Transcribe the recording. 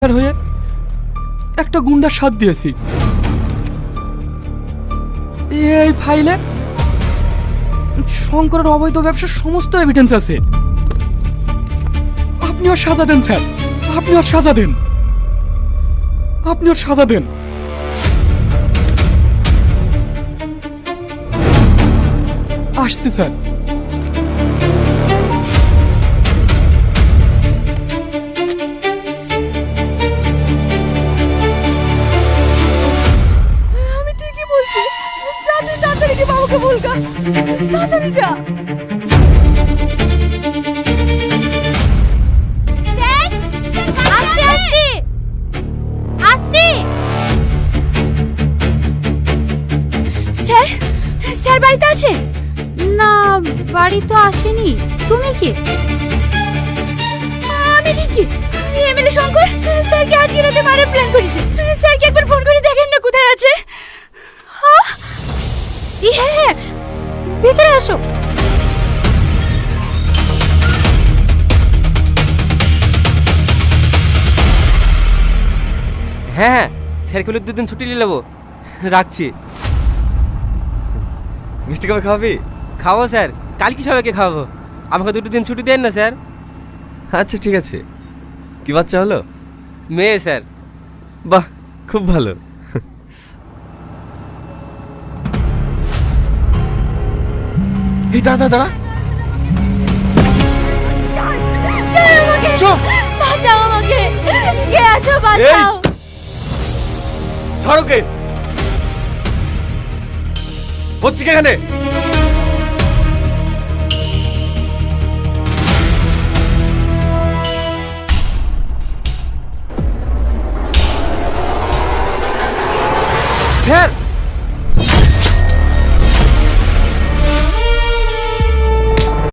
হয়ে একটা গুন্ডার সাথ দিয়েছি। এই ফাইলে শঙ্করের অবৈধ ব্যবসার সমস্ত এভিডেন্স আছে। আপনি ওর সাজা দেন স্যার, আপনি ওর সাজা দেন, আপনি ওর সাজা দেন। আসছি স্যার। আমি ঠিকই বলছি, যা তুই তাড়াতাড়ি গিয়ে বাবুকে বলগা, তাড়াতাড়ি যা। স্যার, স্যার বাড়িতে আছে? না, বাড়ি তো আসেনি। তুমি কে? আমি রিকি, এমএলএ শঙ্কর স্যারকে আজকে রাতে মারার প্ল্যান করেছে। স্যারকে একবার ফোন করে দেখেন না কোথায় আছে। হ্যাঁ হ্যাঁ, ভিতরে আসো। হ্যাঁ, স্যারকে 2 দিন ছুটি নিয়ে নেবো। রাখছি। মিষ্টি কবে খাওয়াবি? খাবো স্যার, কালকে সবাইকে খাওয়াবো। আমাকে 2 দিন ছুটি দেন না স্যার। আচ্ছা ঠিক আছে। কি বাচ্চা হলো? মেয়ে স্যার। বাহ, খুব ভালো। এই দাঁড়া দাঁড়া, বাঁচাও আমাকে, কে আছো বাঁচাও। ছাড়ো কে? হচ্ছে কি এখানে? স্যার